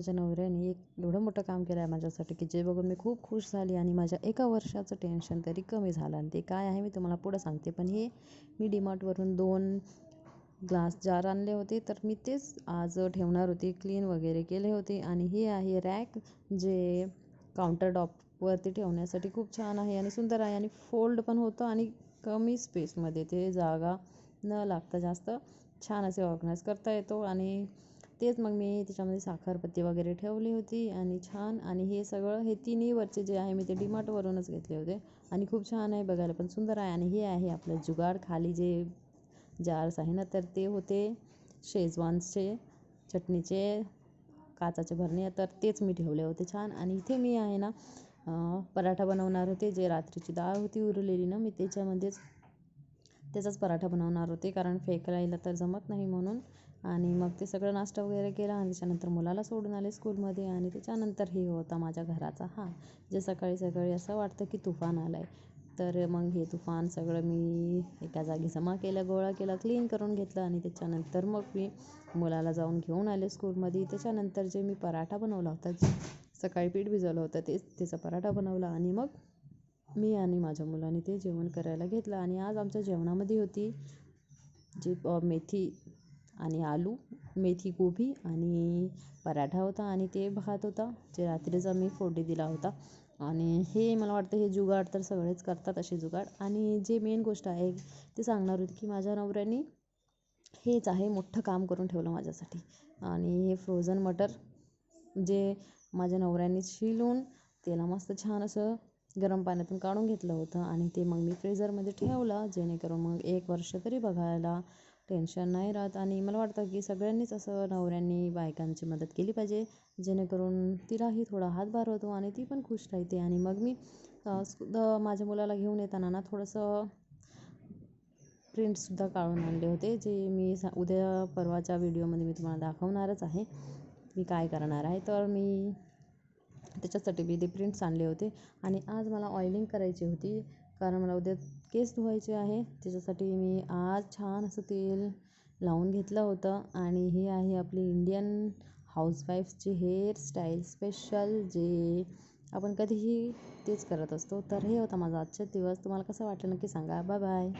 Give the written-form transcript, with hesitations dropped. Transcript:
माझ्या नवऱ्याने एक एवढं मोठं काम केलं आहे माझ्यासाठी की जे बघून मी खूप खुश झाली आणि माझ्या एका वर्षाचं टेन्शन तरी कमी झालं. आणि ते काय आहे मी तुम्हाला पुढं सांगते. पण हे मी डीमार्टवरून 2 ग्लास जार आणले होते, तर मी तेच आज ठेवणार होते. क्लीन वगैरे केले होते. आणि हे आहे रॅक, जे काउंटर टॉपवरती ठेवण्यासाठी खूप छान आहे आणि सुंदर आहे आणि फोल्ड पण होतं आणि कमी स्पेसमध्ये ते जागा न लागता जास्त छान असे ऑर्गनाईज करता येतो. आणि तेच मग मी त्याच्यामध्ये साखरपत्ती वगैरे ठेवली होती आणि छान. आणि हे सगळं हे तिन्ही वरचे जे आहे मी ते डीमार्टवरूनच घेतले होते आणि खूप छान आहे, बघायला पण सुंदर आहे. आणि हे आहे आपलं जुगाड, खाली जे जार्स आहे ना, तर ते होते शेजवानचे चटणीचे काचाचे भरणे, तर तेच मी ठेवले होते छान. आणि इथे मी आहे ना पराठा बनवणार होते. जे रात्रीची डाळ होती उरलेली ना, मी त्याचाच पराठा बनवणार होते, कारण फेकायला तर जमत नाही म्हणून. आणि मग ते सगळं नाश्ता वगैरे केला आणि त्याच्यानंतर मुलाला सोडून आले स्कूलमध्ये. आणि त्याच्यानंतर हे होता माझ्या घराचा जे सकाळी सकाळी असं वाटतं की तुफान आलं आहे. तर मग हे तुफान सगळं मी एका जागी जमा केलं, गोळा केला, क्लीन करून घेतलं. आणि त्याच्यानंतर मग मी मुलाला जाऊन घेऊन आले स्कूलमध्ये. त्याच्यानंतर जे मी पराठा बनवला होता, सकाळी पीठ भिजवलं होतं, त्याचा पराठा बनवला. आणि मग मी आणि माझ्या मुलाने ते जेवण करायला घेतलं. आणि आज आमच्या जेवणामध्ये होती जी मेथी आणि आलू, मेथी गोभी आणि पराठा होता. आणि ते भात होता जे रात्रीचा मी फोडणी दिला होता. आणि हे मला वाटतं हे जुगाड तर सगळेच करतात असे जुगाड. आणि जे मेन गोष्ट आहे ते सांगणार होती की माझ्या नवऱ्याने हेच आहे मोठं काम करून ठेवलं माझ्यासाठी. आणि हे फ्रोझन मटर जे माझ्या नवऱ्याने शिलून त्याला मस्त छान असं गरम पाण्यातून काढून घेतलं होतं. आणि ते मग मी फ्रीझरमध्ये ठेवलं, जेणेकरून मग 1 वर्ष तरी बघायला टेन्शन नाही राहत. आणि मला वाटतं की सगळ्यांनीच असं नवऱ्यांनी बायकांची मदत केली पाहिजे, जेणेकरून तिलाही थोडा हातभार होतो आणि ती पण खुश राहते. आणि मग मी माझ्या मुलाला घेऊन येताना ना थोडंसं प्रिंटसुद्धा काढून आणले होते, जे मी उद्या परवाच्या व्हिडिओमध्ये मी तुम्हाला दाखवणारच आहे मी काय करणार आहे. तर मी त्याच्यासाठी मी ते प्रिंट्स आणले होते. आणि आज मला ऑइलिंग करायची होती, कारण मला उद्या केस धुवायचे आहे. त्याच्यासाठी मी आज छान असं तेल लावून घेतलं होतं. आणि हे आहे आपली इंडियन हाऊसवाईफ्सची हेअरस्टाईल स्पेशल, जे आपण कधीही तेच करत असतो. तर हे होता माझा आजचा दिवस. तुम्हाला कसं वाटलं नक्की सांगा. Bye bye.